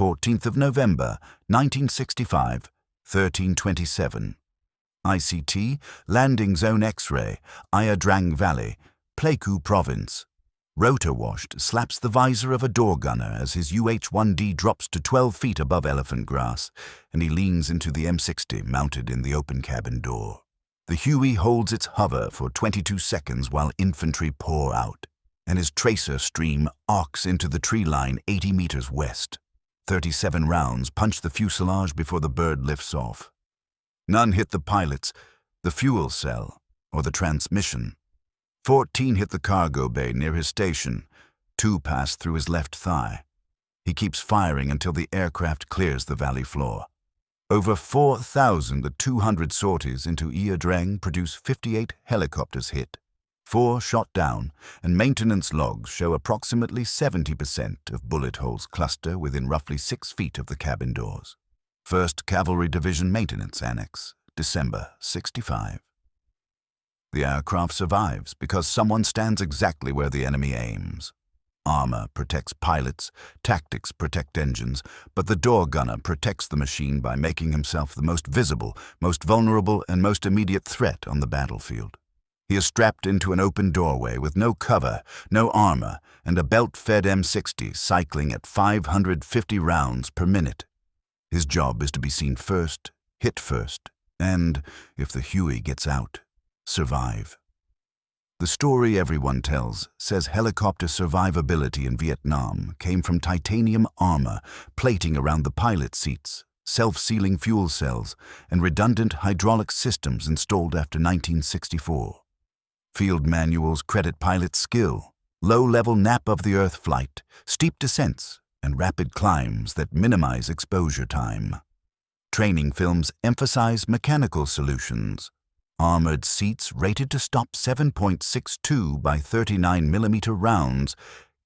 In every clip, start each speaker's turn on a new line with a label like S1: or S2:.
S1: 14th of November, 1965, 13:27. ICT, Landing Zone X-ray, Ayadrang Valley, Pleiku Province. Rotor washed slaps the visor of a door gunner as his UH-1D drops to 12 feet above elephant grass, and he leans into the M60 mounted in the open cabin door. The Huey holds its hover for 22 seconds while infantry pour out, and his tracer stream arcs into the tree line 80 meters west. 37 rounds punch the fuselage before the bird lifts off. None hit the pilots, the fuel cell, or the transmission. 14 hit the cargo bay near his station. 2 passed through his left thigh. He keeps firing until the aircraft clears the valley floor. Over 4,200 sorties into Ayadrang produce 58 helicopters hit, 4 shot down, and maintenance logs show approximately 70% of bullet holes cluster within roughly 6 feet of the cabin doors. 1st Cavalry Division Maintenance Annex, December 65. The aircraft survives because someone stands exactly where the enemy aims. Armor protects pilots, tactics protect engines, but the door gunner protects the machine by making himself the most visible, most vulnerable, and most immediate threat on the battlefield. He is strapped into an open doorway with no cover, no armor, and a belt-fed M60 cycling at 550 rounds per minute. His job is to be seen first, hit first, and, if the Huey gets out, survive. The story everyone tells says helicopter survivability in Vietnam came from titanium armor, plating around the pilot seats, self-sealing fuel cells, and redundant hydraulic systems installed after 1964. Field manuals credit pilots' skill, low-level nap-of-the-earth flight, steep descents, and rapid climbs that minimize exposure time. Training films emphasize mechanical solutions. Armored seats rated to stop 7.62 by 39mm rounds,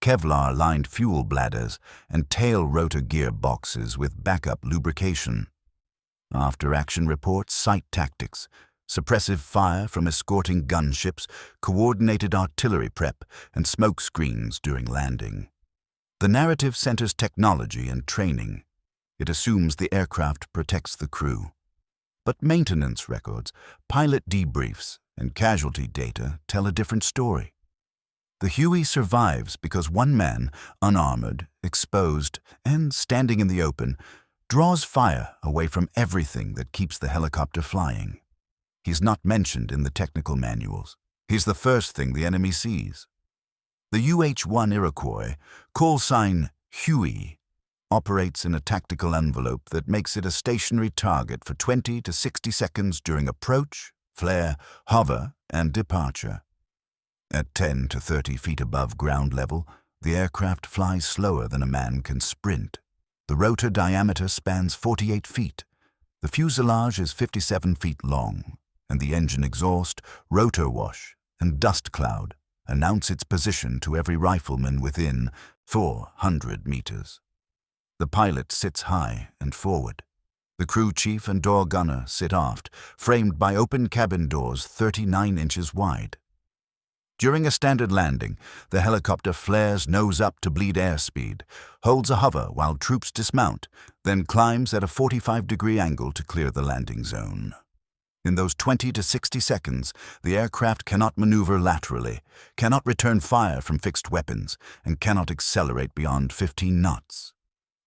S1: Kevlar-lined fuel bladders, and tail rotor gearboxes with backup lubrication. After-action reports cite tactics, suppressive fire from escorting gunships, coordinated artillery prep, and smoke screens during landing. The narrative centers technology and training. It assumes the aircraft protects the crew. But maintenance records, pilot debriefs, and casualty data tell a different story. The Huey survives because one man, unarmored, exposed, and standing in the open, draws fire away from everything that keeps the helicopter flying. He's not mentioned in the technical manuals. He's the first thing the enemy sees. The UH-1 Iroquois, call sign Huey, operates in a tactical envelope that makes it a stationary target for 20 to 60 seconds during approach, flare, hover, and departure. At 10 to 30 feet above ground level, the aircraft flies slower than a man can sprint. The rotor diameter spans 48 feet. The fuselage is 57 feet long, and the engine exhaust, rotor wash, and dust cloud announce its position to every rifleman within 400 meters. The pilot sits high and forward. The crew chief and door gunner sit aft, framed by open cabin doors 39 inches wide. During a standard landing, the helicopter flares nose up to bleed airspeed, holds a hover while troops dismount, then climbs at a 45-degree angle to clear the landing zone. In those 20 to 60 seconds, the aircraft cannot maneuver laterally, cannot return fire from fixed weapons, and cannot accelerate beyond 15 knots.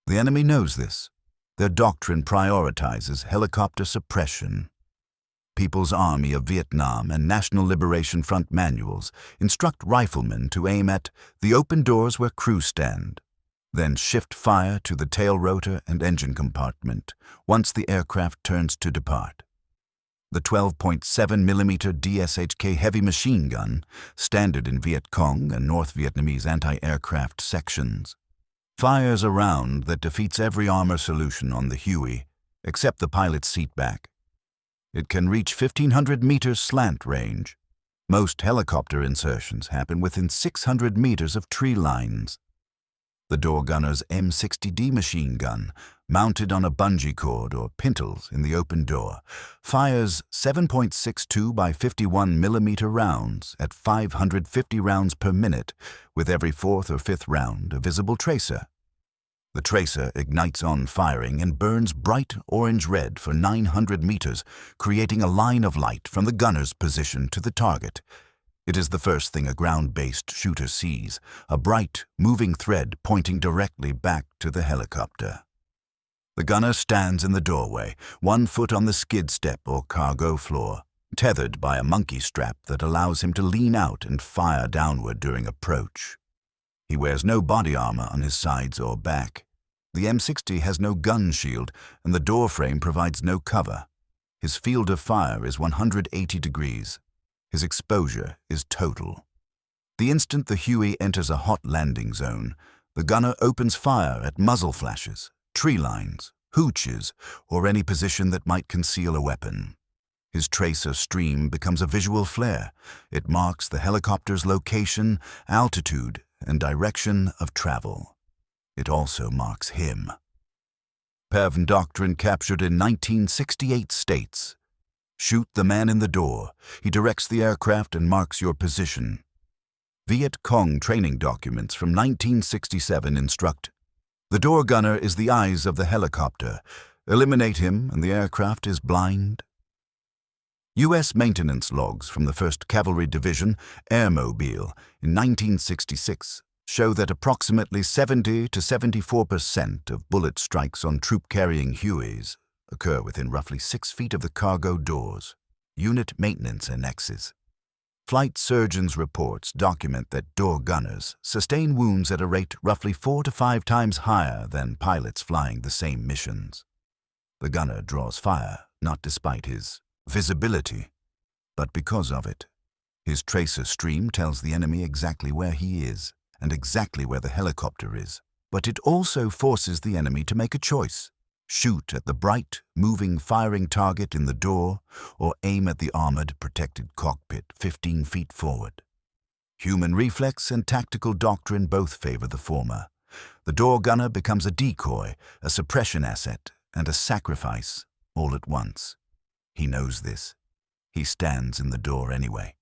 S1: The enemy knows this. Their doctrine prioritizes helicopter suppression. People's Army of Vietnam and National Liberation Front manuals instruct riflemen to aim at the open doors where crew stand, then shift fire to the tail rotor and engine compartment once the aircraft turns to depart. The 12.7mm DSHK heavy machine gun, standard in Viet Cong and North Vietnamese anti-aircraft sections, fires a round that defeats every armor solution on the Huey, except the pilot's seatback. It can reach 1,500 meters slant range. Most helicopter insertions happen within 600 meters of tree lines. The door gunner's M60D machine gun, mounted on a bungee cord or pintles in the open door, fires 7.62 by 51mm rounds at 550 rounds per minute, with every fourth or fifth round a visible tracer. The tracer ignites on firing and burns bright orange-red for 900 meters, creating a line of light from the gunner's position to the target. It is the first thing a ground-based shooter sees, a bright, moving thread pointing directly back to the helicopter. The gunner stands in the doorway, 1 foot on the skid step or cargo floor, tethered by a monkey strap that allows him to lean out and fire downward during approach. He wears no body armor on his sides or back. The M60 has no gun shield, and the door frame provides no cover. His field of fire is 180 degrees. His exposure is total. The instant the Huey enters a hot landing zone, the gunner opens fire at muzzle flashes, tree lines, hooches, or any position that might conceal a weapon. His tracer stream becomes a visual flare. It marks the helicopter's location, altitude, and direction of travel. It also marks him. Pervin doctrine captured in 1968 states: shoot the man in the door. He directs the aircraft and marks your position. Viet Cong training documents from 1967 instruct: the door gunner is the eyes of the helicopter. Eliminate him and the aircraft is blind. U.S. maintenance logs from the 1st Cavalry Division, Airmobile, in 1966 show that approximately 70 to 74% of bullet strikes on troop-carrying Hueys occur within roughly 6 feet of the cargo doors. Unit maintenance annexes. Flight surgeons' reports document that door gunners sustain wounds at a rate roughly 4 to 5 times higher than pilots flying the same missions. The gunner draws fire, not despite his visibility, but because of it. His tracer stream tells the enemy exactly where he is and exactly where the helicopter is, but it also forces the enemy to make a choice: shoot at the bright, moving, firing target in the door or aim at the armored, protected cockpit 15 feet forward. Human reflex and tactical doctrine both favor the former. The door gunner becomes a decoy, a suppression asset, and a sacrifice all at once. He knows this. He stands in the door anyway.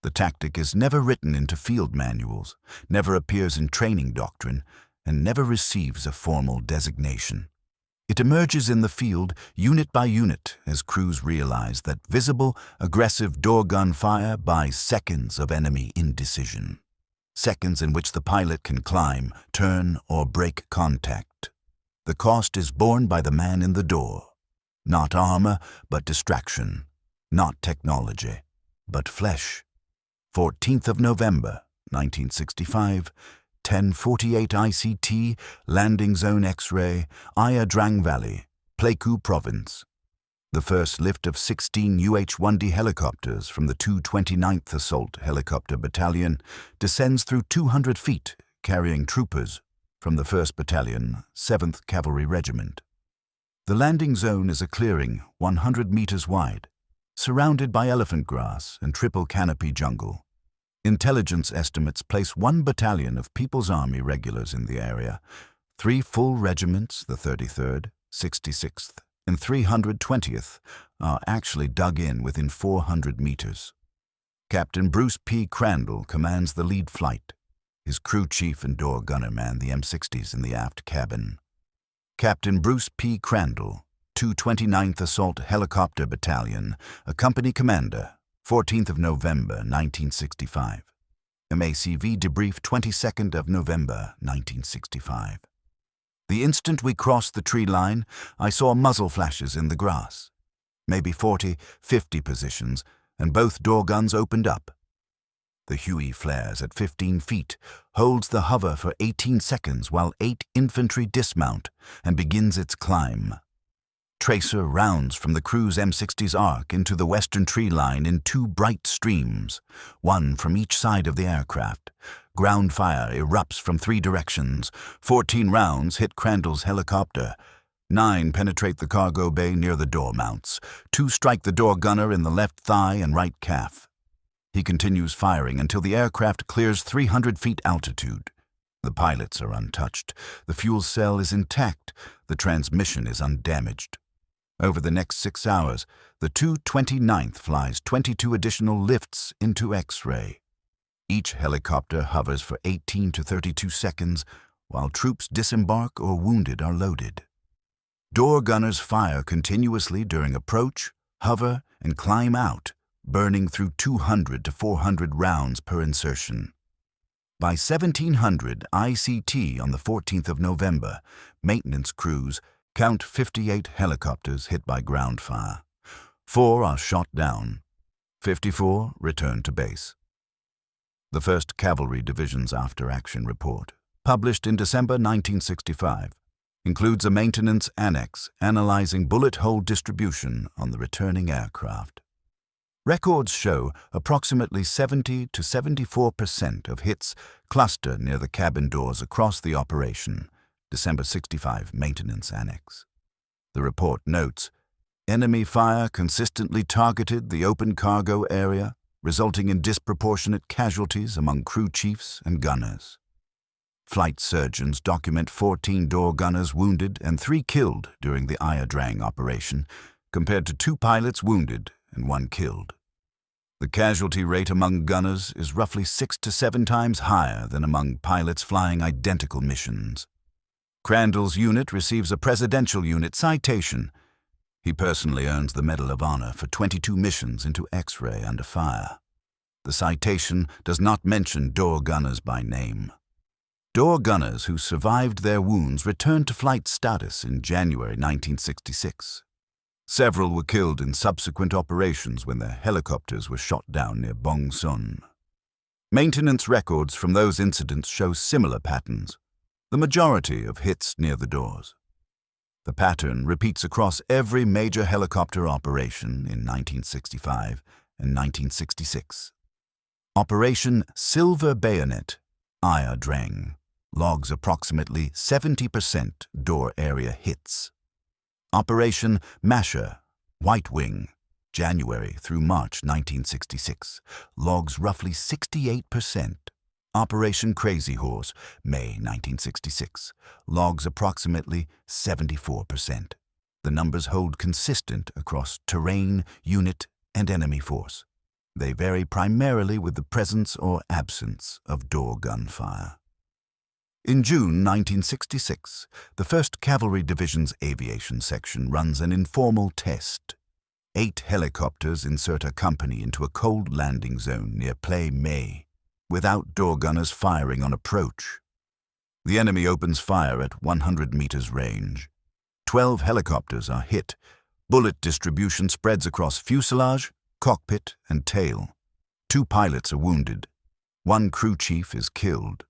S1: The tactic is never written into field manuals, never appears in training doctrine, and never receives a formal designation. It emerges in the field unit by unit as crews realize that visible, aggressive door gun fire buys seconds of enemy indecision. Seconds in which the pilot can climb, turn, or break contact. The cost is borne by the man in the door. Not armor, but distraction. Not technology, but flesh. 14th of November, 1965, 10:48 ICT, Landing Zone X-ray, Ia Drang Valley, Pleiku Province. The first lift of 16 UH-1D helicopters from the 229th Assault Helicopter Battalion descends through 200 feet, carrying troopers from the 1st Battalion, 7th Cavalry Regiment. The landing zone is a clearing 100 meters wide, surrounded by elephant grass and triple canopy jungle. Intelligence estimates place 1 battalion of People's Army regulars in the area. 3 full regiments, the 33rd, 66th, and 320th, are actually dug in within 400 meters. Captain Bruce P. Crandall commands the lead flight. His crew chief and door gunner man the M60s in the aft cabin. Captain Bruce P. Crandall, 229th Assault Helicopter Battalion, a company commander, 14th of November, 1965. MACV debrief 22nd of November, 1965. The instant we crossed the tree line, I saw muzzle flashes in the grass. Maybe 40, 50 positions, and both door guns opened up. The Huey flares at 15 feet, holds the hover for 18 seconds while 8 infantry dismount and begins its climb. Tracer rounds from the crew's M60's arc into the western tree line in 2 bright streams, 1 from each side of the aircraft. Ground fire erupts from 3 directions. 14 rounds hit Crandall's helicopter. 9 penetrate the cargo bay near the door mounts. 2 strike the door gunner in the left thigh and right calf. He continues firing until the aircraft clears 300 feet altitude. The pilots are untouched. The fuel cell is intact. The transmission is undamaged. Over the next 6 hours, the 229th flies 22 additional lifts into X-ray. Each helicopter hovers for 18 to 32 seconds, while troops disembark or wounded are loaded. Door gunners fire continuously during approach, hover, and climb out, burning through 200 to 400 rounds per insertion. By 1700 ICT on the 14th of November, maintenance crews count 58 helicopters hit by ground fire. 4 are shot down. 54 return to base. The 1st Cavalry Division's after-action report, published in December 1965, includes a maintenance annex analyzing bullet hole distribution on the returning aircraft. Records show approximately 70 to 74% of hits cluster near the cabin doors across the operation, December 65 Maintenance Annex. The report notes, enemy fire consistently targeted the open cargo area, resulting in disproportionate casualties among crew chiefs and gunners. Flight surgeons document 14 door gunners wounded and 3 killed during the Ayadrang operation, compared to 2 pilots wounded and 1 killed. The casualty rate among gunners is roughly 6 to 7 times higher than among pilots flying identical missions. Crandall's unit receives a Presidential Unit citation. He personally earns the Medal of Honor for 22 missions into X-ray under fire. The citation does not mention door gunners by name. Door gunners who survived their wounds returned to flight status in January 1966. Several were killed in subsequent operations when their helicopters were shot down near Bong Sun. Maintenance records from those incidents show similar patterns, the majority of hits near the doors. The pattern repeats across every major helicopter operation in 1965 and 1966. Operation Silver Bayonet, Ayadrang, logs approximately 70% door area hits. Operation Masher, White Wing, January through March 1966, logs roughly 68%. Operation Crazy Horse, May 1966, logs approximately 74%. The numbers hold consistent across terrain, unit, and enemy force. They vary primarily with the presence or absence of door gunfire. In June 1966, the 1st Cavalry Division's aviation section runs an informal test. 8 helicopters insert a company into a cold landing zone near Play May, without door gunners firing on approach. The enemy opens fire at 100 meters range. 12 helicopters are hit. Bullet distribution spreads across fuselage, cockpit, and tail. 2 pilots are wounded. 1 crew chief is killed.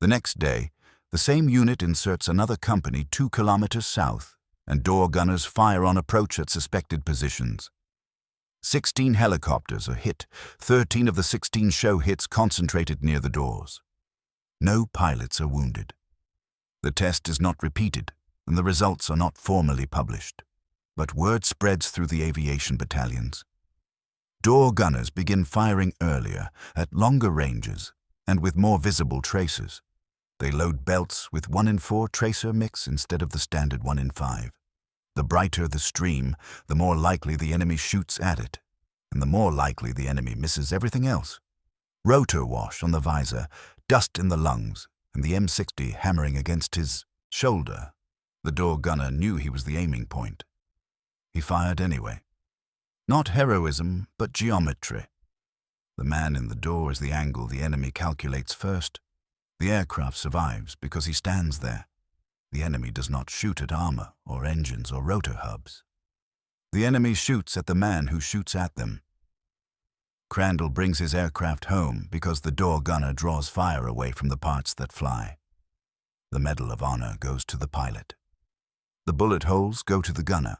S1: The next day, the same unit inserts another company 2 kilometers south, and door gunners fire on approach at suspected positions. 16 helicopters are hit. 13 of the 16 show hits concentrated near the doors. No pilots are wounded. The test is not repeated, and the results are not formally published, but word spreads through the aviation battalions. Door gunners begin firing earlier, at longer ranges, and with more visible tracers. They load belts with 1 in 4 tracer mix instead of the standard 1 in 5. The brighter the stream, the more likely the enemy shoots at it, and the more likely the enemy misses everything else. Rotor wash on the visor, dust in the lungs, and the M60 hammering against his shoulder. The door gunner knew he was the aiming point. He fired anyway. Not heroism, but geometry. The man in the door is the angle the enemy calculates first. The aircraft survives because he stands there. The enemy does not shoot at armor or engines or rotor hubs. The enemy shoots at the man who shoots at them. Crandall brings his aircraft home because the door gunner draws fire away from the parts that fly. The Medal of Honor goes to the pilot. The bullet holes go to the gunner.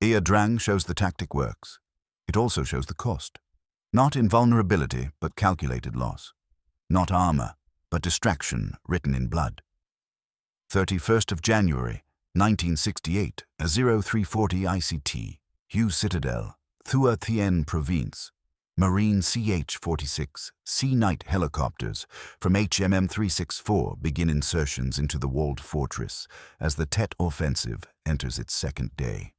S1: Ayadrang shows the tactic works. It also shows the cost. Not invulnerability, but calculated loss. Not armor, but distraction written in blood. 31st of January, 1968, a 0340 ICT, Hueys Citadel, Thua Thien Province. Marine CH-46 Sea Knight helicopters from HMM 364 begin insertions into the walled fortress as the Tet offensive enters its 2nd day.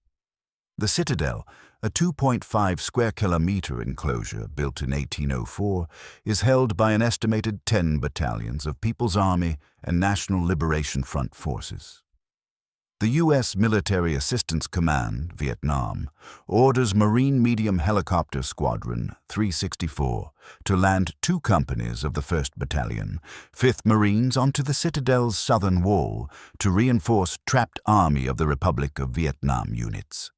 S1: The Citadel, a 2.5 square kilometer enclosure built in 1804, is held by an estimated 10 battalions of People's Army and National Liberation Front forces. The U.S. Military Assistance Command, Vietnam, orders Marine Medium Helicopter Squadron 364 to land 2 companies of the 1st Battalion, 5th Marines onto the Citadel's southern wall to reinforce trapped Army of the Republic of Vietnam units.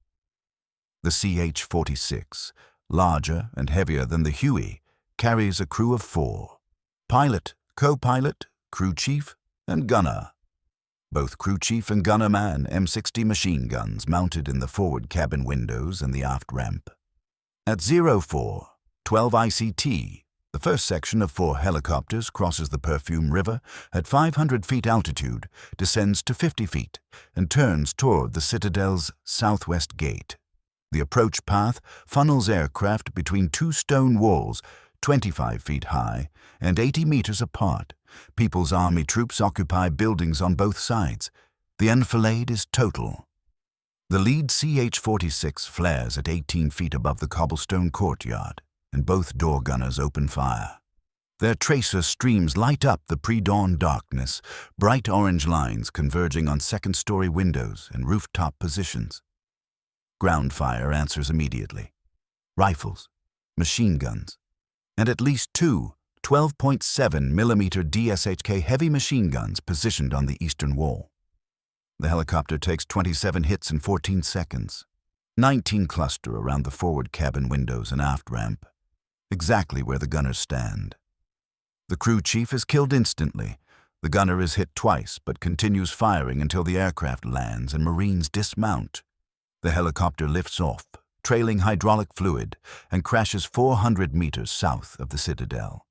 S1: The CH-46, larger and heavier than the Huey, carries a crew of 4: pilot, co-pilot, crew chief, and gunner. Both crew chief and gunner man M60 machine guns mounted in the forward cabin windows and the aft ramp. At 04, 12 ICT, the first section of 4 helicopters crosses the Perfume River at 500 feet altitude, descends to 50 feet, and turns toward the Citadel's southwest gate. The approach path funnels aircraft between 2 stone walls 25 feet high and 80 meters apart. People's Army troops occupy buildings on both sides. The enfilade is total. The lead CH-46 flares at 18 feet above the cobblestone courtyard, and both door gunners open fire. Their tracer streams light up the pre-dawn darkness, bright orange lines converging on second-story windows and rooftop positions. Ground fire answers immediately. Rifles, machine guns, and at least 2 12.7mm DSHK heavy machine guns positioned on the eastern wall. The helicopter takes 27 hits in 14 seconds. 19 cluster around the forward cabin windows and aft ramp, exactly where the gunners stand. The crew chief is killed instantly. The gunner is hit twice, but continues firing until the aircraft lands and Marines dismount. The helicopter lifts off, trailing hydraulic fluid, and crashes 400 meters south of the Citadel.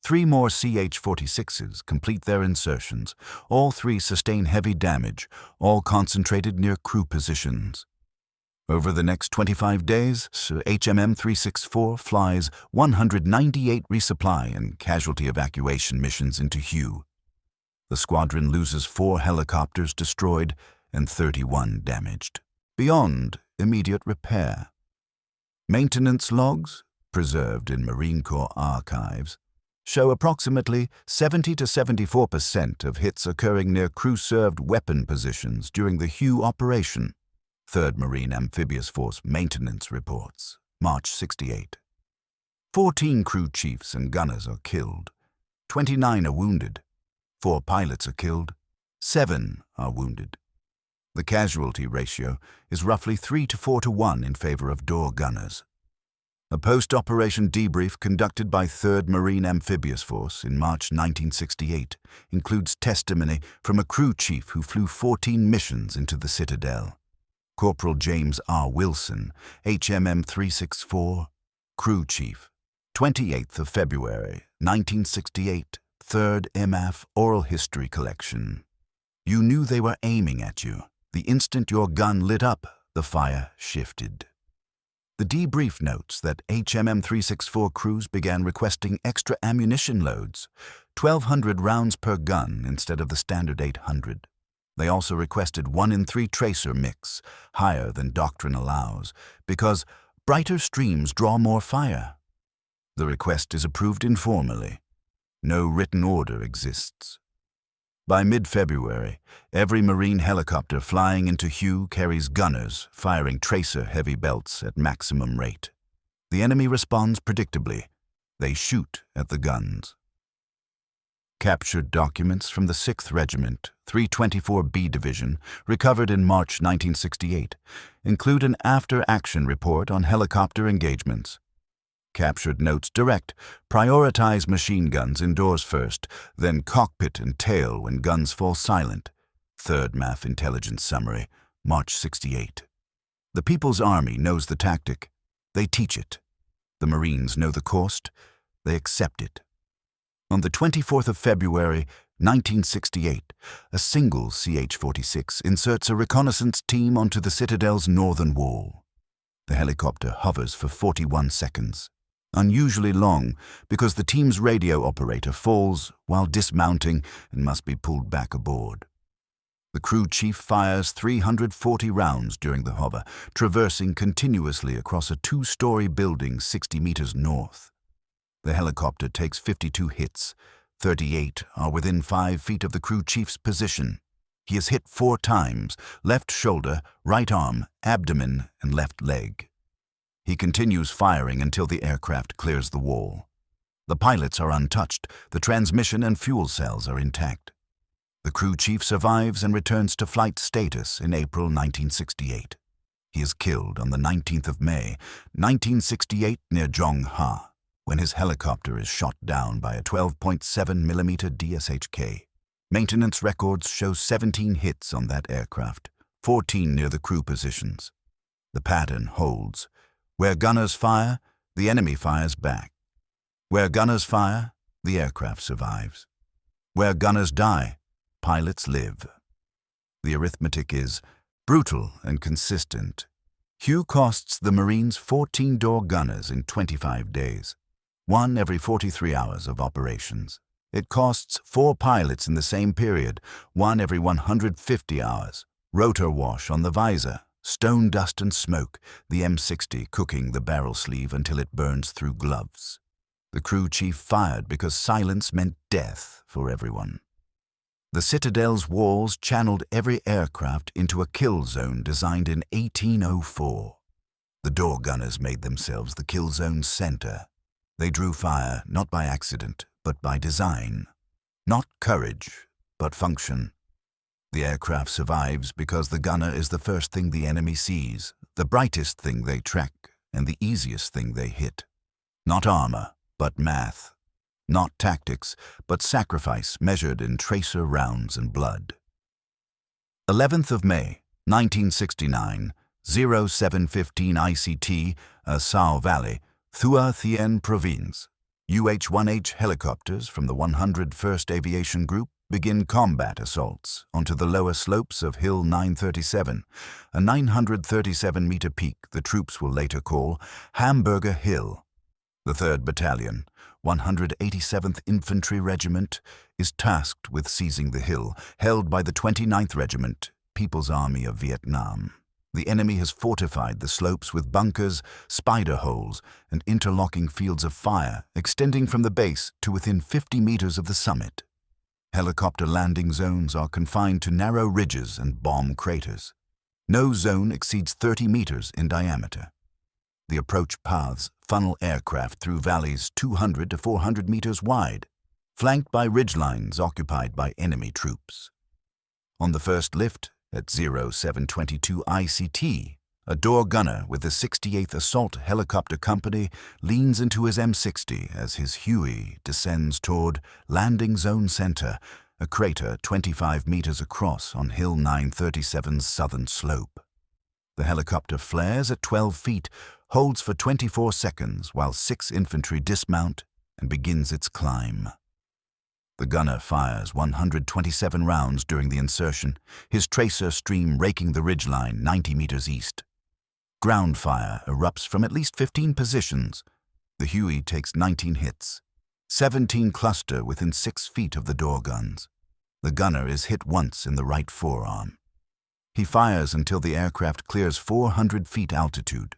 S1: 3 more CH-46s complete their insertions. All 3 sustain heavy damage, all concentrated near crew positions. Over the next 25 days, HMM 364 flies 198 resupply and casualty evacuation missions into Huey. The squadron loses 4 helicopters destroyed and 31 damaged, beyond immediate repair. Maintenance logs, preserved in Marine Corps archives, show approximately 70 to 74% of hits occurring near crew-served weapon positions during the Huey operation. 3rd Marine Amphibious Force Maintenance Reports, March 68. 14 crew chiefs and gunners are killed. 29 are wounded. 4 pilots are killed. 7 are wounded. The casualty ratio is roughly 3 to 4 to 1 in favor of door gunners. A post-operation debrief conducted by 3rd Marine Amphibious Force in March 1968 includes testimony from a crew chief who flew 14 missions into the Citadel. Corporal James R. Wilson, HMM 364, Crew Chief, 28th of February, 1968, 3rd MAF Oral History Collection. You knew they were aiming at you. The instant your gun lit up, the fire shifted. The debrief notes that HMM 364 crews began requesting extra ammunition loads, 1,200 rounds per gun instead of the standard 800. They also requested 1 in 3 tracer mix, higher than doctrine allows, because brighter streams draw more fire. The request is approved informally. No written order exists. By mid-February, every Marine helicopter flying into Huey carries gunners firing tracer heavy belts at maximum rate. The enemy responds predictably. They shoot at the guns. Captured documents from the 6th Regiment, 324B Division, recovered in March 1968, include an after-action report on helicopter engagements. Captured notes direct, prioritize machine guns indoors first, then cockpit and tail when guns fall silent. 3rd MAF Intelligence Summary, March 68. The People's Army knows the tactic. They teach it. The Marines know the cost. They accept it. On the 24th of February, 1968, a single CH-46 inserts a reconnaissance team onto the Citadel's northern wall. The helicopter hovers for 41 seconds, unusually long because the team's radio operator falls while dismounting and must be pulled back aboard. The crew chief fires 340 rounds during the hover, traversing continuously across a 2-story building 60 meters north. The helicopter takes 52 hits. 38 are within 5 feet of the crew chief's position. He is hit 4 times: left shoulder, right arm, abdomen, and left leg. He continues firing until the aircraft clears the wall. The pilots are untouched. The transmission and fuel cells are intact. The crew chief survives and returns to flight status in April 1968. He is killed on the 19th of May, 1968 near Zhongha, when his helicopter is shot down by a 12.7mm DSHK. Maintenance records show 17 hits on that aircraft, 14 near the crew positions. The pattern holds. Where gunners fire, the enemy fires back. Where gunners fire, the aircraft survives. Where gunners die, pilots live. The arithmetic is brutal and consistent. Huey costs the Marines 14 door gunners in 25 days, 1 every 43 hours of operations. It costs 4 pilots in the same period, 1 every 150 hours. Rotor wash on the visor, stone dust and smoke, the M60 cooking the barrel sleeve until it burns through gloves. The crew chief fired because silence meant death for everyone. The Citadel's walls channeled every aircraft into a kill zone designed in 1804. The door gunners made themselves the kill zone's center. They drew fire not by accident, but by design. Not courage, but function. The aircraft survives because the gunner is the first thing the enemy sees, the brightest thing they track, and the easiest thing they hit. Not armor, but math. Not tactics, but sacrifice measured in tracer rounds and blood. 11th of May, 1969, 0715 ICT, Sao Valley, Thua Thien Province. UH-1H helicopters from the 101st Aviation Group begin combat assaults onto the lower slopes of Hill 937, a 937-meter peak the troops will later call Hamburger Hill. The 3rd Battalion, 187th Infantry Regiment, is tasked with seizing the hill, held by the 29th Regiment, People's Army of Vietnam. The enemy has fortified the slopes with bunkers, spider holes, and interlocking fields of fire extending from the base to within 50 meters of the summit. Helicopter landing zones are confined to narrow ridges and bomb craters. No zone exceeds 30 meters in diameter. The approach paths funnel aircraft through valleys 200 to 400 meters wide, flanked by ridgelines occupied by enemy troops. On the first lift, at 0722 ICT, a door gunner with the 68th Assault Helicopter Company leans into his M60 as his Huey descends toward Landing Zone Center, a crater 25 meters across on Hill 937's southern slope. The helicopter flares at 12 feet, holds for 24 seconds while 6 infantry dismount and begins its climb. The gunner fires 127 rounds during the insertion, his tracer stream raking the ridgeline 90 meters east. Ground fire erupts from at least 15 positions. The Huey takes 19 hits. 17 cluster within 6 feet of the door guns. The gunner is hit once in the right forearm. He fires until the aircraft clears 400 feet altitude.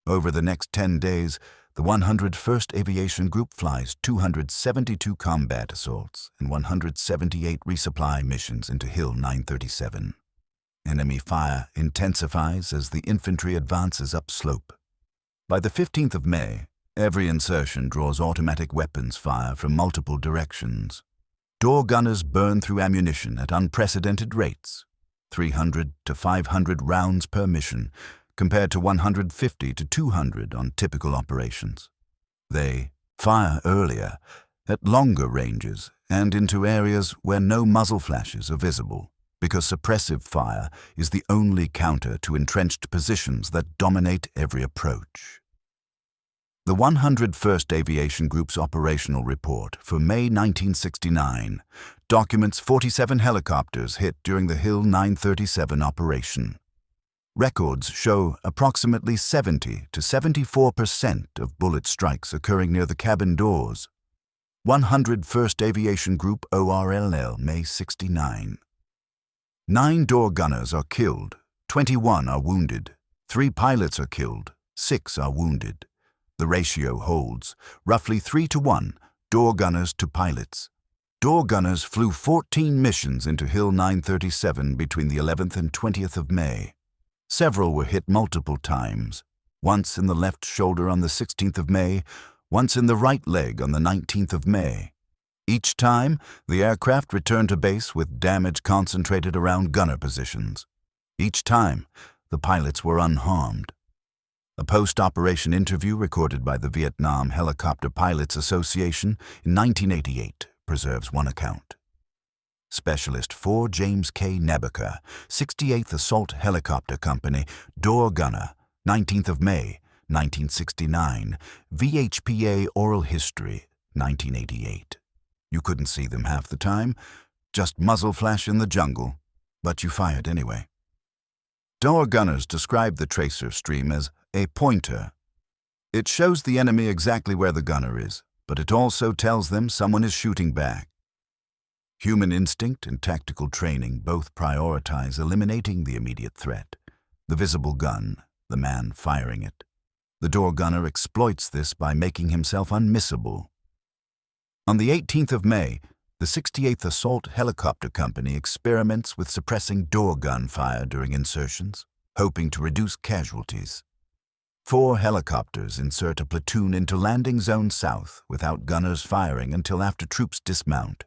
S1: Over the next 10 days, the 101st Aviation Group flies 272 combat assaults and 178 resupply missions into Hill 937. Enemy fire intensifies as the infantry advances upslope. By the 15th of May, every insertion draws automatic weapons fire from multiple directions. Door gunners burn through ammunition at unprecedented rates, 300 to 500 rounds per mission, compared to 150 to 200 on typical operations. They fire earlier, at longer ranges, and into areas where no muzzle flashes are visible, because suppressive fire is the only counter to entrenched positions that dominate every approach. The 101st Aviation Group's operational report for May 1969 documents 47 helicopters hit during the Hill 937 operation. Records show approximately 70 to 74% of bullet strikes occurring near the cabin doors. 101st Aviation Group ORLL May 69. 9 door gunners are killed, 21 are wounded. 3 pilots are killed, 6 are wounded. The ratio holds, roughly 3 to 1, door gunners to pilots. Door gunners flew 14 missions into Hill 937 between the 11th and 20th of May. Several were hit multiple times, once in the left shoulder on the 16th of May, once in the right leg on the 19th of May. Each time, the aircraft returned to base with damage concentrated around gunner positions. Each time, the pilots were unharmed. A post-operation interview recorded by the Vietnam Helicopter Pilots Association in 1988 preserves one account. Specialist 4 James K. Nebaker, 68th Assault Helicopter Company, door gunner, 19th of May, 1969, VHPA Oral History, 1988. You couldn't see them half the time, just muzzle flash in the jungle, but you fired anyway. Door gunners describe the tracer stream as a pointer. It shows the enemy exactly where the gunner is, but it also tells them someone is shooting back. Human instinct and tactical training both prioritize eliminating the immediate threat, the visible gun, the man firing it. The door gunner exploits this by making himself unmissable. On the 18th of May, the 68th Assault Helicopter Company experiments with suppressing door gun fire during insertions, hoping to reduce casualties. 4 helicopters insert a platoon into landing zone south without gunners firing until after troops dismount.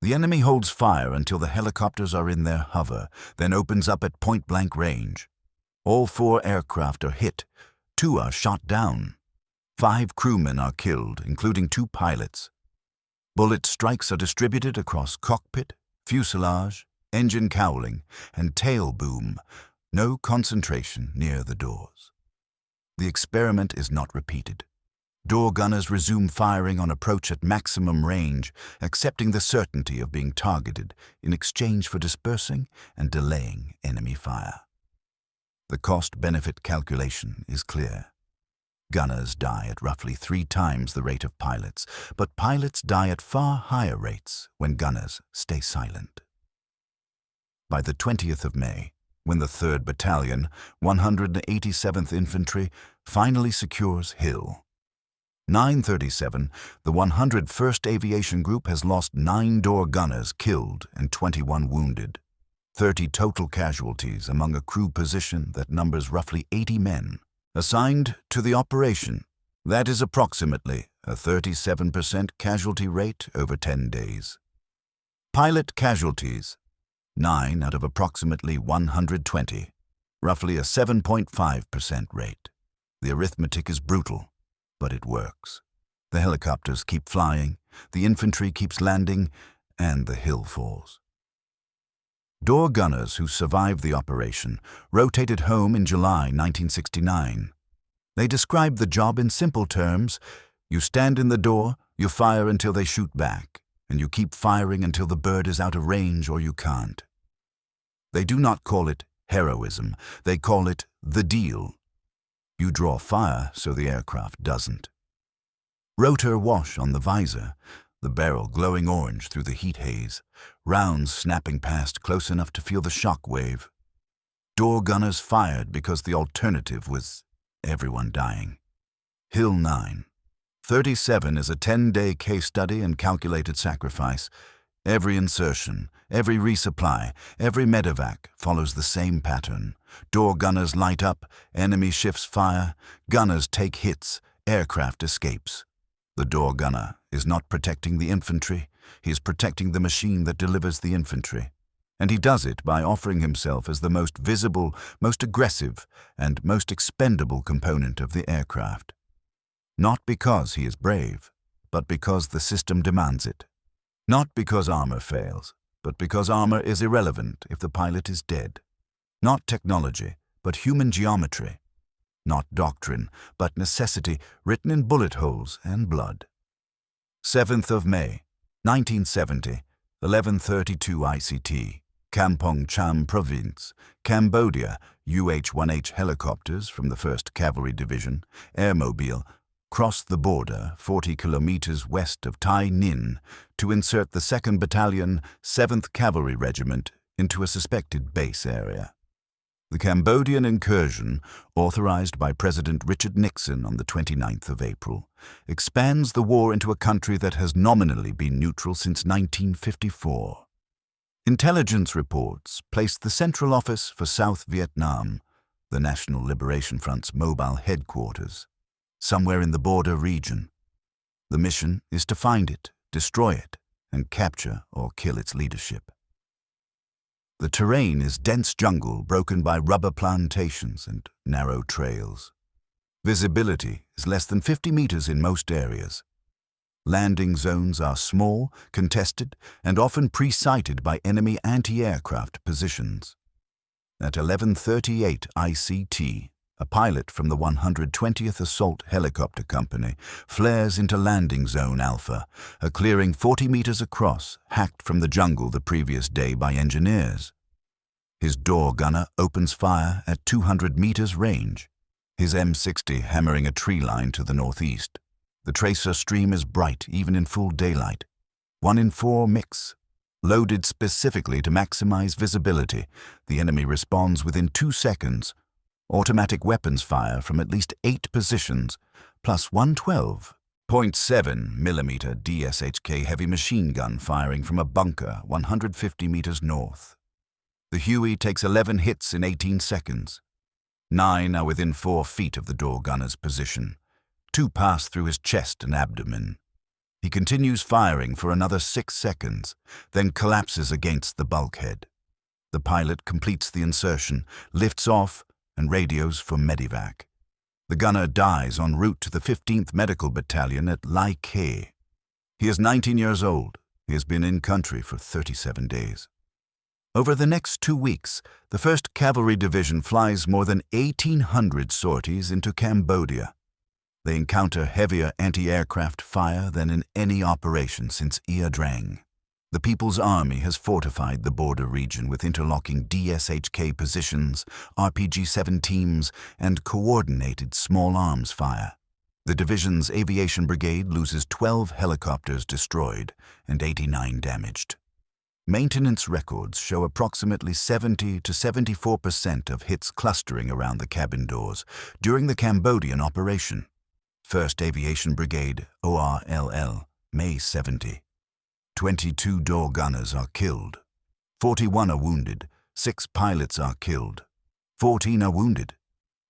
S1: The enemy holds fire until the helicopters are in their hover, then opens up at point-blank range. All 4 aircraft are hit, 2 are shot down. 5 crewmen are killed, including 2 pilots. Bullet strikes are distributed across cockpit, fuselage, engine cowling, and tail boom. No concentration near the doors. The experiment is not repeated. Door gunners resume firing on approach at maximum range, accepting the certainty of being targeted in exchange for dispersing and delaying enemy fire. The cost-benefit calculation is clear. Gunners die at roughly 3 times the rate of pilots, but pilots die at far higher rates when gunners stay silent. By the 20th of May, when the 3rd Battalion, 187th Infantry, finally secures Hill, 937, the 101st Aviation Group has lost 9 door gunners killed and 21 wounded, 30 total casualties among a crew position that numbers roughly 80 men. Assigned to the operation, that is approximately a 37% casualty rate over 10 days. Pilot casualties, 9 out of approximately 120, roughly a 7.5% rate. The arithmetic is brutal, but it works. The helicopters keep flying, the infantry keeps landing, and the hill falls. Door gunners who survived the operation rotated home in July 1969. They described the job in simple terms. You stand in the door, you fire until they shoot back, and you keep firing until the bird is out of range or you can't. They do not call it heroism, they call it the deal. You draw fire so the aircraft doesn't. Rotor wash on the visor, the barrel glowing orange through the heat haze, rounds snapping past close enough to feel the shock wave. Door gunners fired because the alternative was everyone dying. Hill 9. 37 is a 10-day case study and calculated sacrifice. Every insertion, every resupply, every medevac follows the same pattern. Door gunners light up, enemy shifts fire, gunners take hits, aircraft escapes. The door gunner is not protecting the infantry, he is protecting the machine that delivers the infantry. And he does it by offering himself as the most visible, most aggressive, and most expendable component of the aircraft. Not because he is brave, but because the system demands it. Not because armor fails, but because armor is irrelevant if the pilot is dead. Not technology, but human geometry. Not doctrine, but necessity written in bullet holes and blood. 7th of May, 1970, 11:32 ICT, Kampong Cham Province, Cambodia, UH-1H helicopters from the 1st Cavalry Division, Airmobile, crossed the border 40 kilometers west of Tai Ninh to insert the 2nd Battalion, 7th Cavalry Regiment into a suspected base area. The Cambodian incursion, authorized by President Richard Nixon on the 29th of April, expands the war into a country that has nominally been neutral since 1954. Intelligence reports placed the Central Office for South Vietnam, the National Liberation Front's mobile headquarters, somewhere in the border region. The mission is to find it, destroy it, and capture or kill its leadership. The terrain is dense jungle broken by rubber plantations and narrow trails. Visibility is less than 50 meters in most areas. Landing zones are small, contested, and often pre-sighted by enemy anti-aircraft positions. At 11:38 ICT, a pilot from the 120th Assault Helicopter Company flares into Landing Zone Alpha, a clearing 40 meters across, hacked from the jungle the previous day by engineers. His door gunner opens fire at 200 meters range, his M60 hammering a tree line to the northeast. The tracer stream is bright even in full daylight. 1 in 4 mix. Loaded specifically to maximize visibility, the enemy responds within 2 seconds. Automatic weapons fire from at least 8 positions, plus 112.7 mm DSHK heavy machine gun firing from a bunker 150 meters north. The Huey takes 11 hits in 18 seconds. 9 are within 4 feet of the door gunner's position. 2 pass through his chest and abdomen. He continues firing for another 6 seconds, then collapses against the bulkhead. The pilot completes the insertion, lifts off, and radios for medevac. The gunner dies en route to the 15th Medical Battalion at Lai Khe. He is 19 years old. He has been in country for 37 days. Over the next 2 weeks, the 1st Cavalry Division flies more than 1,800 sorties into Cambodia. They encounter heavier anti-aircraft fire than in any operation since Ia Drang. The People's Army has fortified the border region with interlocking DSHK positions, RPG-7 teams, and coordinated small arms fire. The division's aviation brigade loses 12 helicopters destroyed and 89 damaged. Maintenance records show approximately 70 to 74% of hits clustering around the cabin doors during the Cambodian operation. 1st Aviation Brigade, ORLL, May 70. 22 door gunners are killed. 41 are wounded. 6 pilots are killed. 14 are wounded.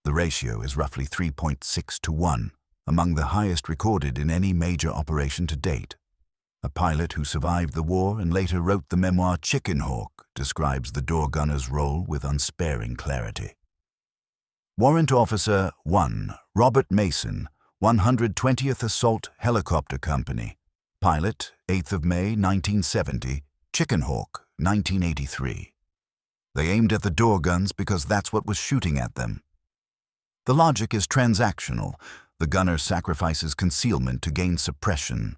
S1: The ratio is roughly 3.6 to 1, among the highest recorded in any major operation to date. A pilot who survived the war and later wrote the memoir Chicken Hawk describes the door gunner's role with unsparing clarity. Warrant Officer 1, Robert Mason, 120th Assault Helicopter Company. Pilot, 8th of May, 1970, Chicken Hawk, 1983. They aimed at the door guns because that's what was shooting at them. The logic is transactional. The gunner sacrifices concealment to gain suppression.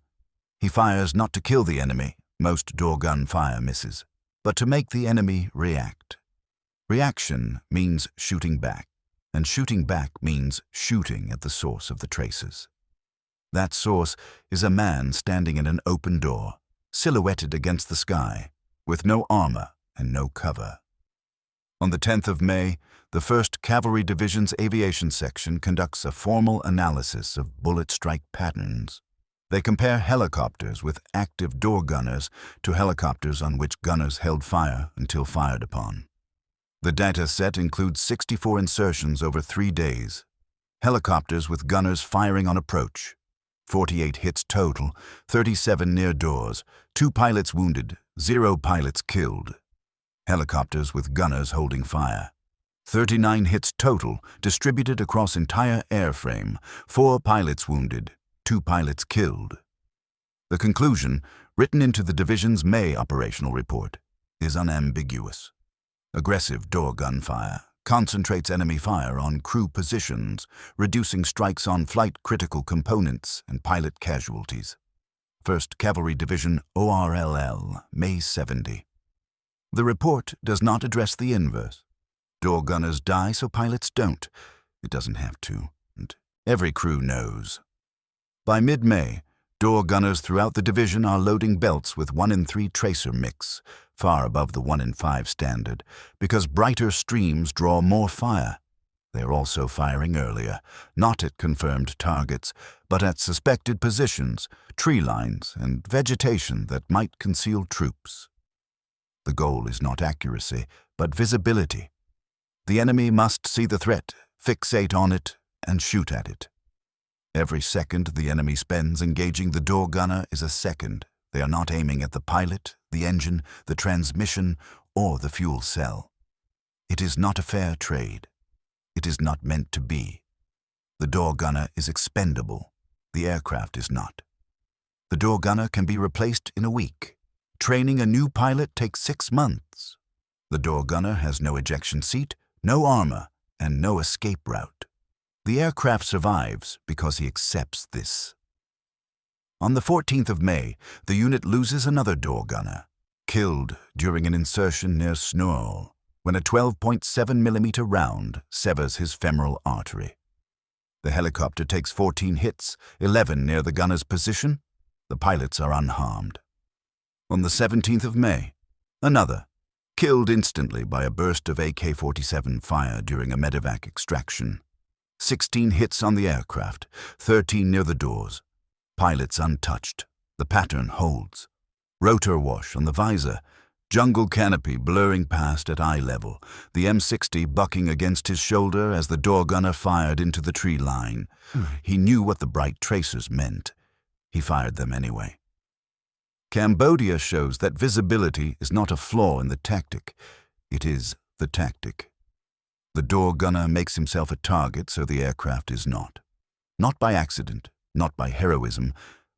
S1: He fires not to kill the enemy, most door gun fire misses, but to make the enemy react. Reaction means shooting back, and shooting back means shooting at the source of the tracers. That source is a man standing in an open door, silhouetted against the sky, with no armor and no cover. On the 10th of May, the 1st Cavalry Division's aviation section conducts a formal analysis of bullet strike patterns. They compare helicopters with active door gunners to helicopters on which gunners held fire until fired upon. The data set includes 64 insertions over 3 days. Helicopters with gunners firing on approach. 48 hits total, 37 near doors, 2 pilots wounded, 0 pilots killed. Helicopters with gunners holding fire. 39 hits total, distributed across entire airframe, 4 pilots wounded, 2 pilots killed. The conclusion, written into the division's May operational report, is unambiguous. Aggressive door gun fire concentrates enemy fire on crew positions, reducing strikes on flight critical components and pilot casualties. 1st Cavalry Division, ORLL, May 70. The report does not address the inverse. Door gunners die so pilots don't. It doesn't have to, and every crew knows. By mid-May, Door gunners throughout the division are loading belts with 1 in 3 tracer mix, far above the 1 in 5 standard, because brighter streams draw more fire. They are also firing earlier, not at confirmed targets, but at suspected positions, tree lines, and vegetation that might conceal troops. The goal is not accuracy, but visibility. The enemy must see the threat, fixate on it, and shoot at it. Every second the enemy spends engaging the door gunner is a second. They are not aiming at the pilot, the engine, the transmission, or the fuel cell. It is not a fair trade. It is not meant to be. The door gunner is expendable. The aircraft is not. The door gunner can be replaced in a week. Training a new pilot takes 6 months. The door gunner has no ejection seat, no armor, and no escape route. The aircraft survives because he accepts this. On the 14th of May, the unit loses another door gunner, killed during an insertion near Snurl, when a 12.7mm round severs his femoral artery. The helicopter takes 14 hits, 11 near the gunner's position. The pilots are unharmed. On the 17th of May, another, killed instantly by a burst of AK-47 fire during a medevac extraction. 16 hits on the aircraft, 13 near the doors. Pilots untouched. The pattern holds. Rotor wash on the visor. Jungle canopy blurring past at eye level. The M60 bucking against his shoulder as the door gunner fired into the tree line. He knew what the bright tracers meant. He fired them anyway. Cambodia shows that visibility is not a flaw in the tactic. It is the tactic. The door gunner makes himself a target so the aircraft is not. Not by accident, not by heroism,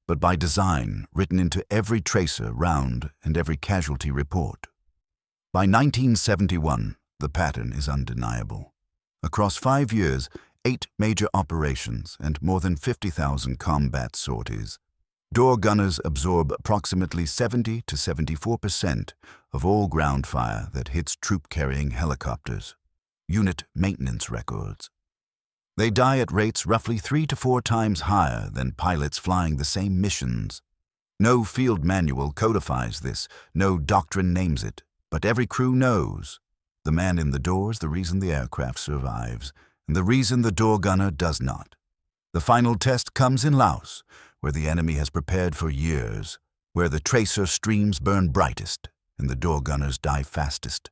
S1: but by design written into every tracer, round, and every casualty report. By 1971, the pattern is undeniable. Across 5 years, 8 major operations and more than 50,000 combat sorties, door gunners absorb approximately 70 to 74% of all ground fire that hits troop-carrying helicopters. Unit maintenance records. They die at rates roughly 3 to 4 times higher than pilots flying the same missions. No field manual codifies this, no doctrine names it, but every crew knows. The man in the door is the reason the aircraft survives, and the reason the door gunner does not. The final test comes in Laos, where the enemy has prepared for years, where the tracer streams burn brightest and the door gunners die fastest.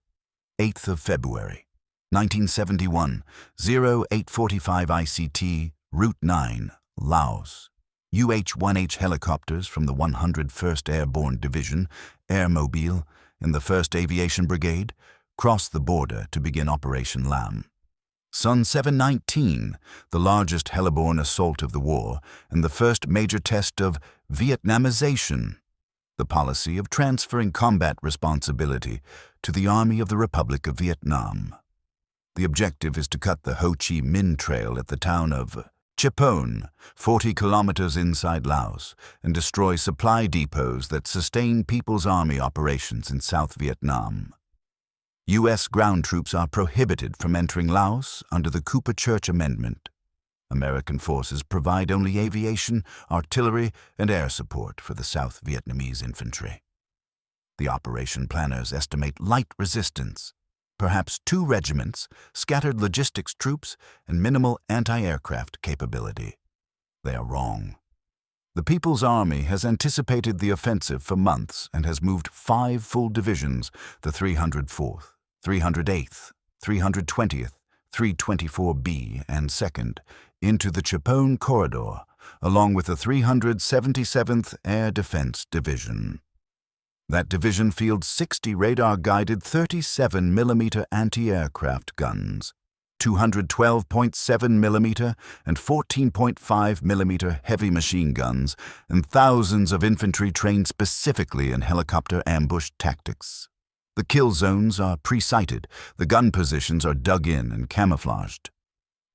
S1: 8th of February. 1971, 0845 ICT, Route 9, Laos. UH-1H helicopters from the 101st Airborne Division, Air Mobile, and the 1st Aviation Brigade crossed the border to begin Operation Lam. Sun 719, the largest heliborne assault of the war, and the first major test of Vietnamization, the policy of transferring combat responsibility to the Army of the Republic of Vietnam. The objective is to cut the Ho Chi Minh Trail at the town of Chipone, 40 kilometers inside Laos, and destroy supply depots that sustain People's Army operations in South Vietnam. U.S. ground troops are prohibited from entering Laos under the Cooper Church Amendment. American forces provide only aviation, artillery, and air support for the South Vietnamese infantry. The operation planners estimate light resistance, perhaps 2 regiments, scattered logistics troops, and minimal anti-aircraft capability. They are wrong. The People's Army has anticipated the offensive for months and has moved 5 full divisions, the 304th, 308th, 320th, 324B, and 2nd, into the Chipone Corridor, along with the 377th Air Defense Division. That division fields 60 radar-guided 37mm anti-aircraft guns, 212.7mm and 14.5mm heavy machine guns, and thousands of infantry trained specifically in helicopter ambush tactics. The kill zones are pre-sighted, the gun positions are dug in and camouflaged.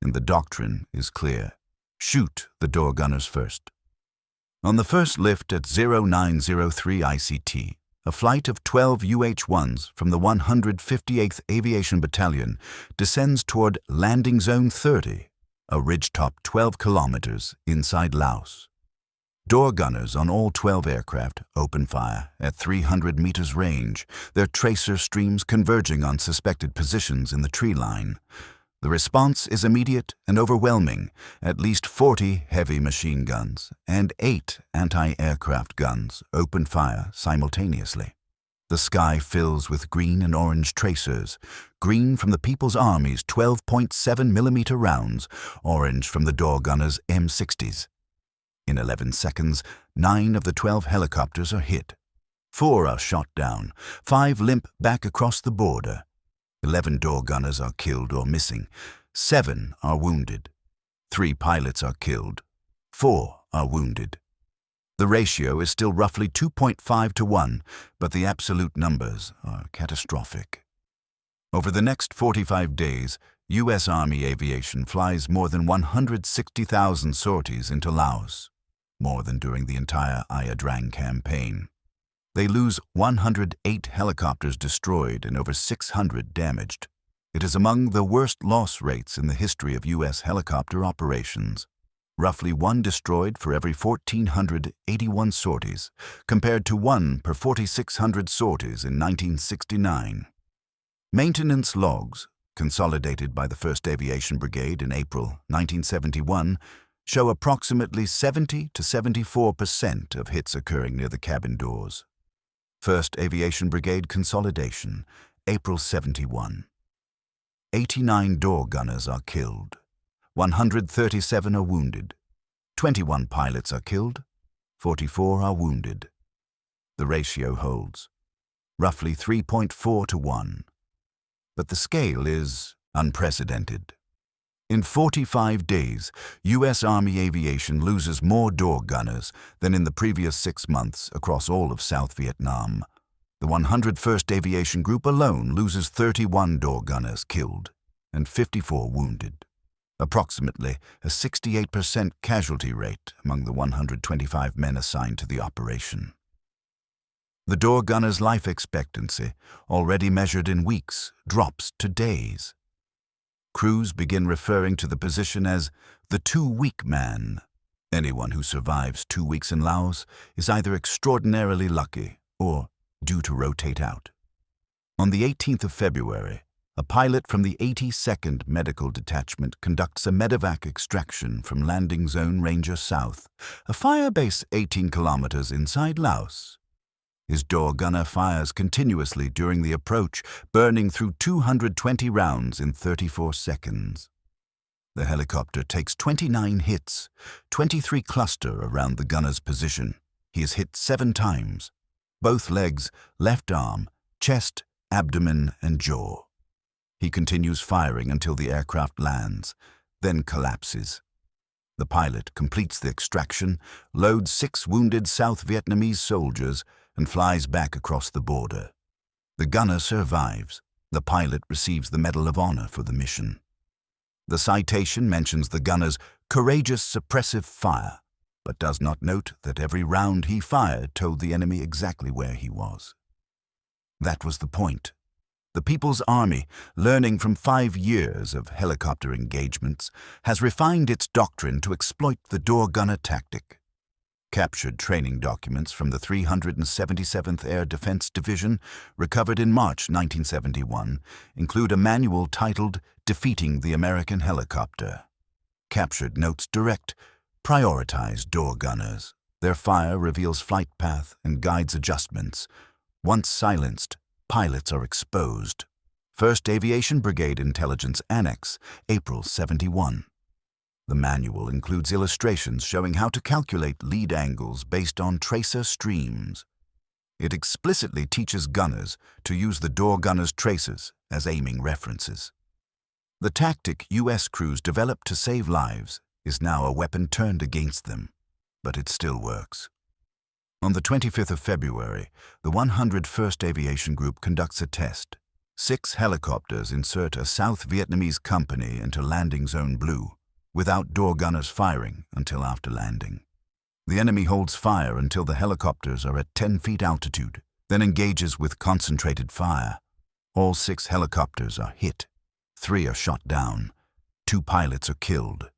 S1: And the doctrine is clear. Shoot the door gunners first. On the first lift at 0903 ICT, a flight of 12 UH-1s from the 158th Aviation Battalion descends toward Landing Zone 30, a ridgetop 12 kilometers inside Laos. Door gunners on all 12 aircraft open fire at 300 meters range, their tracer streams converging on suspected positions in the tree line. The response is immediate and overwhelming. At least 40 heavy machine guns and 8 anti-aircraft guns open fire simultaneously. The sky fills with green and orange tracers, green from the People's Army's 12.7mm rounds, orange from the door gunners' M60s. In 11 seconds, 9 of the 12 helicopters are hit. 4 are shot down, 5 limp back across the border. 11 door gunners are killed or missing. 7 are wounded. 3 pilots are killed. 4 are wounded. The ratio is still roughly 2.5 to 1, but the absolute numbers are catastrophic. Over the next 45 days, U.S. Army aviation flies more than 160,000 sorties into Laos, more than during the entire Ia Drang campaign. They lose 108 helicopters destroyed and over 600 damaged. It is among the worst loss rates in the history of U.S. helicopter operations. Roughly 1 destroyed for every 1,481 sorties, compared to 1 per 4,600 sorties in 1969. Maintenance logs, consolidated by the 1st Aviation Brigade in April 1971, show approximately 70 to 74% of hits occurring near the cabin doors. 1st Aviation Brigade consolidation, April 71. 89 door gunners are killed. 137 are wounded. 21 pilots are killed. 44 are wounded. The ratio holds, roughly 3.4 to 1. But the scale is unprecedented. In 45 days, U.S. Army aviation loses more door gunners than in the previous 6 months across all of South Vietnam. The 101st Aviation Group alone loses 31 door gunners killed and 54 wounded, approximately a 68% casualty rate among the 125 men assigned to the operation. The door gunner's life expectancy, already measured in weeks, drops to days. Crews begin referring to the position as the 2-week man. Anyone who survives 2 weeks in Laos is either extraordinarily lucky or due to rotate out. On the 18th of February, a pilot from the 82nd Medical Detachment conducts a medevac extraction from Landing Zone Ranger South, a fire base 18 kilometers inside Laos. His door gunner fires continuously during the approach, burning through 220 rounds in 34 seconds. The helicopter takes 29 hits, 23 cluster around the gunner's position. He is hit 7 times. Both legs, left arm, chest, abdomen, and jaw. He continues firing until the aircraft lands, then collapses. The pilot completes the extraction, loads 6 wounded South Vietnamese soldiers, and flies back across the border. The gunner survives. The pilot receives the Medal of Honor for the mission. The citation mentions the gunner's courageous suppressive fire, but does not note that every round he fired told the enemy exactly where he was. That was the point. The People's Army, learning from 5 years of helicopter engagements, has refined its doctrine to exploit the door gunner tactic. Captured training documents from the 377th Air Defense Division, recovered in March 1971, include a manual titled Defeating the American Helicopter. Captured notes direct, prioritize door gunners. Their fire reveals flight path and guides adjustments. Once silenced, pilots are exposed. 1st Aviation Brigade Intelligence Annex, April 71. The manual includes illustrations showing how to calculate lead angles based on tracer streams. It explicitly teaches gunners to use the door gunner's tracers as aiming references. The tactic U.S. crews developed to save lives is now a weapon turned against them, but it still works. On the 25th of February, the 101st Aviation Group conducts a test. 6 helicopters insert a South Vietnamese company into Landing Zone Blue, without door gunners firing until after landing. The enemy holds fire until the helicopters are at 10 feet altitude, then engages with concentrated fire. All 6 helicopters are hit. 3 are shot down. 2 pilots are killed.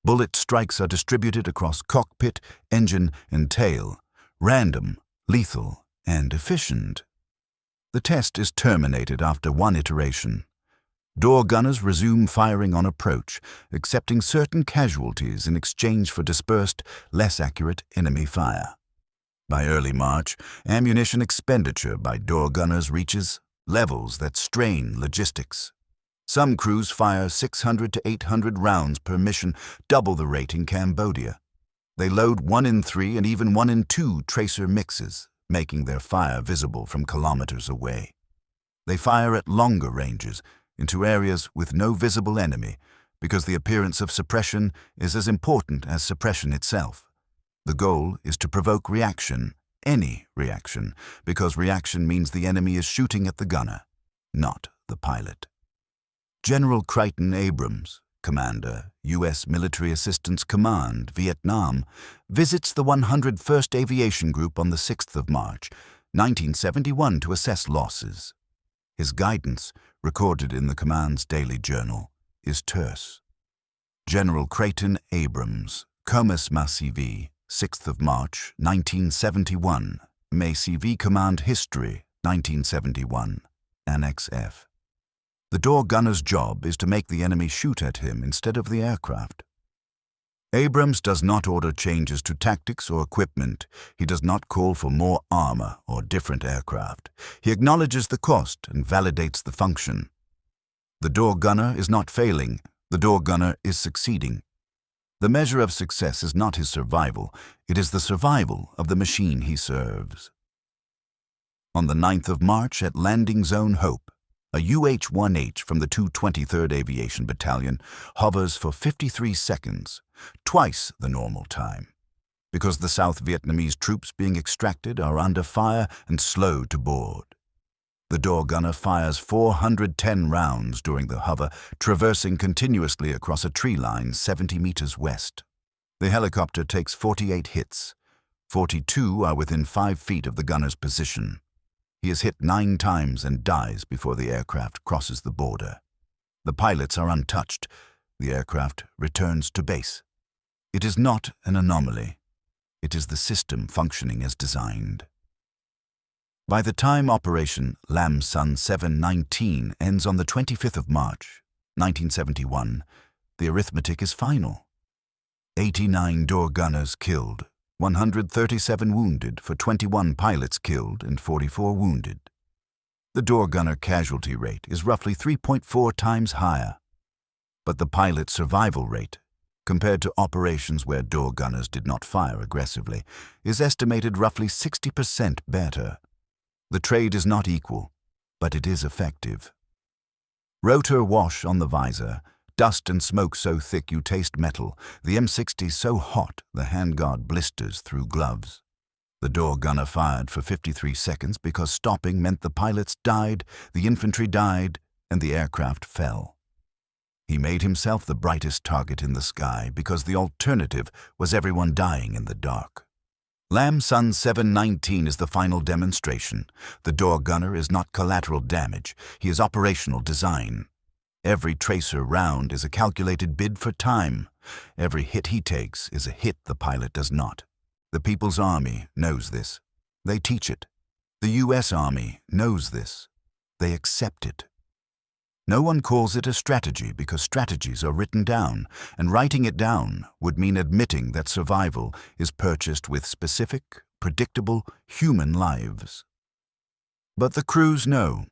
S1: Bullet strikes are distributed across cockpit, engine, and tail, random, lethal, and efficient. The test is terminated after one iteration. Door gunners resume firing on approach, accepting certain casualties in exchange for dispersed, less accurate enemy fire. By early March, ammunition expenditure by door gunners reaches levels that strain logistics. Some crews fire 600 to 800 rounds per mission, double the rate in Cambodia. They load 1 in 3 and even 1 in 2 tracer mixes, making their fire visible from kilometers away. They fire at longer ranges, into areas with no visible enemy, because the appearance of suppression is as important as suppression itself. The goal is to provoke reaction, any reaction, because reaction means the enemy is shooting at the gunner, not the pilot. General Crichton Abrams, Commander, U.S. Military Assistance Command, Vietnam, visits the 101st Aviation Group on the 6th of March, 1971 to assess losses. His guidance, recorded in the command's daily journal, is terse. General Crichton Abrams, Comas Massivi, 6th of March, 1971, Massivi Command History, 1971, Annex F. The door gunner's job is to make the enemy shoot at him instead of the aircraft. Abrams does not order changes to tactics or equipment. He does not call for more armor or different aircraft. He acknowledges the cost and validates the function. The door gunner is not failing. The door gunner is succeeding. The measure of success is not his survival. It is the survival of the machine he serves. On the 9th of March at Landing Zone Hope, a UH-1H from the 223rd Aviation Battalion hovers for 53 seconds, twice the normal time, because the South Vietnamese troops being extracted are under fire and slow to board. The door gunner fires 410 rounds during the hover, traversing continuously across a tree line 70 meters west. The helicopter takes 48 hits. 42 are within 5 feet of the gunner's position. He is hit 9 times and dies before the aircraft crosses the border. The pilots are untouched. The aircraft returns to base. It is not an anomaly. It is the system functioning as designed. By the time Operation Lam Son 719 ends on the 25th of March, 1971, the arithmetic is final. 89 door gunners killed, 137 wounded for 21 pilots killed and 44 wounded. The door gunner casualty rate is roughly 3.4 times higher, but the pilot survival rate, compared to operations where door gunners did not fire aggressively, is estimated roughly 60% better. The trade is not equal, but it is effective. Rotor wash on the visor, dust and smoke so thick you taste metal, the M60 so hot the handguard blisters through gloves. The door gunner fired for 53 seconds because stopping meant the pilots died, the infantry died, and the aircraft fell. He made himself the brightest target in the sky because the alternative was everyone dying in the dark. Lam Son 719 is the final demonstration. The door gunner is not collateral damage, he is operational design. Every tracer round is a calculated bid for time. Every hit he takes is a hit the pilot does not. The People's Army knows this. They teach it. The U.S. Army knows this. They accept it. No one calls it a strategy because strategies are written down, and writing it down would mean admitting that survival is purchased with specific, predictable human lives. But the crews know.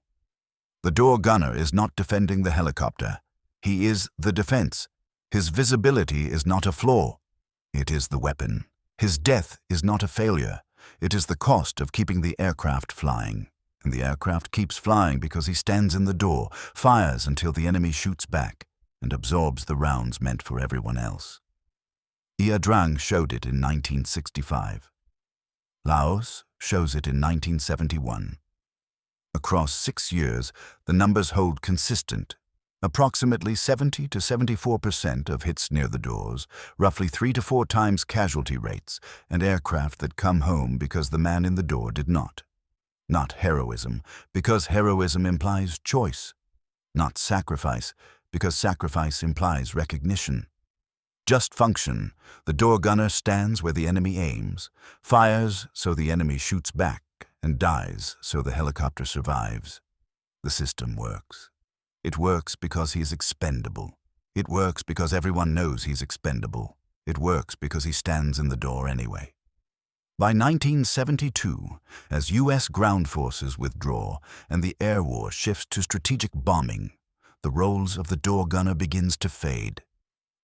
S1: The door gunner is not defending the helicopter. He is the defense. His visibility is not a flaw. It is the weapon. His death is not a failure. It is the cost of keeping the aircraft flying. And the aircraft keeps flying because he stands in the door, fires until the enemy shoots back, and absorbs the rounds meant for everyone else. Ia Drang showed it in 1965. Laos shows it in 1971. Across 6 years, the numbers hold consistent. Approximately 70 to 74% of hits near the doors, roughly 3 to 4 times casualty rates, and aircraft that come home because the man in the door did not. Not heroism, because heroism implies choice. Not sacrifice, because sacrifice implies recognition. Just function. The door gunner stands where the enemy aims, fires so the enemy shoots back, and dies so the helicopter survives. The system works. It works because he's expendable. It works because everyone knows he's expendable. It works because he stands in the door anyway. By 1972, as U.S. ground forces withdraw and the air war shifts to strategic bombing, the roles of the door gunner begins to fade.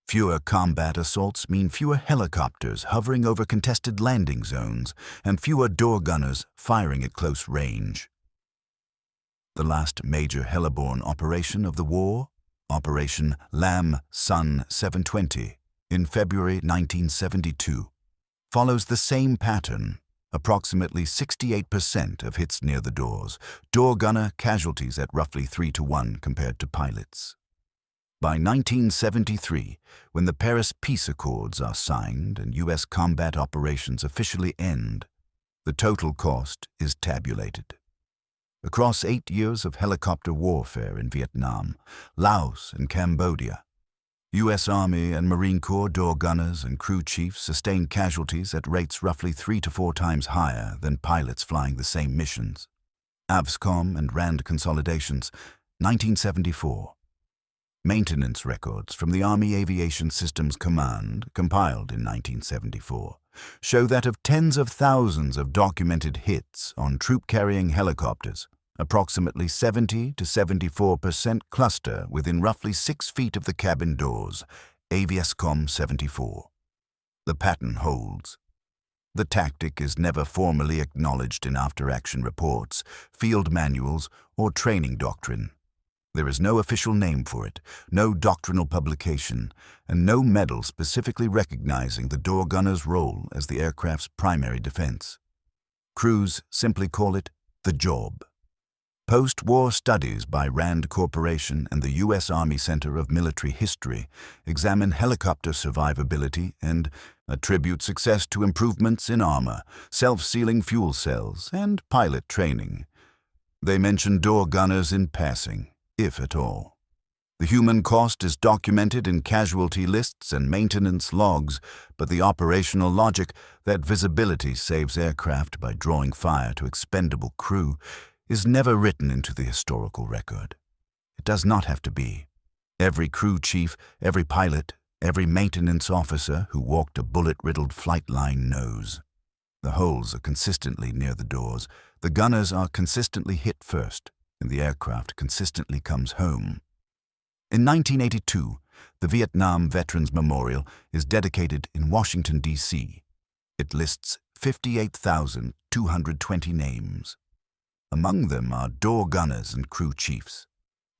S1: Fewer combat assaults mean fewer helicopters hovering over contested landing zones and fewer door gunners firing at close range. The last major heliborne operation of the war, Operation Lam Sun 720, in February 1972, follows the same pattern. Approximately 68% of hits near the doors, door gunner casualties at roughly 3-to-1 compared to pilots. By 1973, when the Paris Peace Accords are signed and U.S. combat operations officially end, the total cost is tabulated. Across 8 years of helicopter warfare in Vietnam, Laos, and Cambodia, U.S. Army and Marine Corps door gunners and crew chiefs sustained casualties at rates roughly 3 to 4 times higher than pilots flying the same missions. AVSCOM and RAND consolidations, 1974. Maintenance records from the Army Aviation Systems Command, compiled in 1974, show that of tens of thousands of documented hits on troop-carrying helicopters, approximately 70 to 74% cluster within roughly 6 feet of the cabin doors, AVSCOM 74. The pattern holds. The tactic is never formally acknowledged in after-action reports, field manuals, or training doctrine. There is no official name for it, no doctrinal publication, and no medal specifically recognizing the door gunner's role as the aircraft's primary defense. Crews simply call it the job. Post-war studies by RAND Corporation and the U.S. Army Center of Military History examine helicopter survivability and attribute success to improvements in armor, self-sealing fuel cells, and pilot training. They mention door gunners in passing, if at all. The human cost is documented in casualty lists and maintenance logs, but the operational logic that visibility saves aircraft by drawing fire to expendable crew is never written into the historical record. It does not have to be. Every crew chief, every pilot, every maintenance officer who walked a bullet-riddled flight line knows. The holes are consistently near the doors, the gunners are consistently hit first, and the aircraft consistently comes home. In 1982, the Vietnam Veterans Memorial is dedicated in Washington, D.C. It lists 58,220 names. Among them are door gunners and crew chiefs.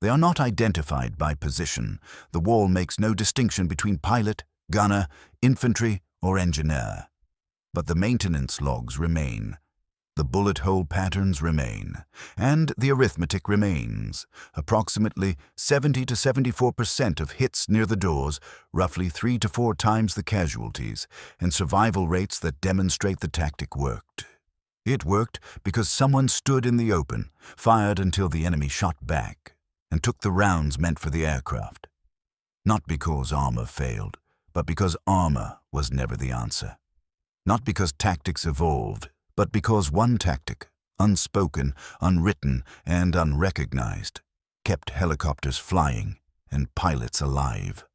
S1: They are not identified by position. The wall makes no distinction between pilot, gunner, infantry, or engineer. But the maintenance logs remain. The bullet hole patterns remain, and the arithmetic remains. Approximately 70 to 74% of hits near the doors, roughly 3 to 4 times the casualties, and survival rates that demonstrate the tactic worked. It worked because someone stood in the open, fired until the enemy shot back, and took the rounds meant for the aircraft. Not because armor failed, but because armor was never the answer. Not because tactics evolved, but because one tactic, unspoken, unwritten, and unrecognized, kept helicopters flying and pilots alive.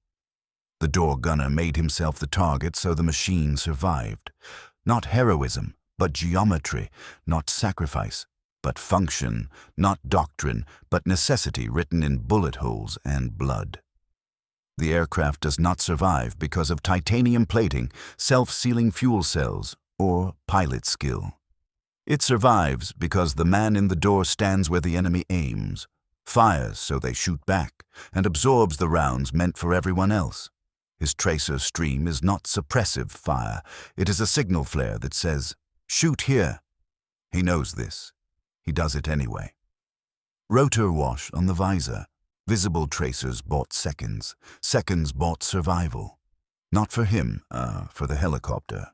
S1: The door gunner made himself the target so the machine survived. Not heroism, but geometry, not sacrifice, but function, not doctrine, but necessity written in bullet holes and blood. The aircraft does not survive because of titanium plating, self-sealing fuel cells, or pilot skill. It survives because the man in the door stands where the enemy aims, fires so they shoot back, and absorbs the rounds meant for everyone else. His tracer stream is not suppressive fire. It is a signal flare that says, "Shoot here." He knows this. He does it anyway. Rotor wash on the visor. Visible tracers bought seconds. Seconds bought survival. Not for him, for the helicopter.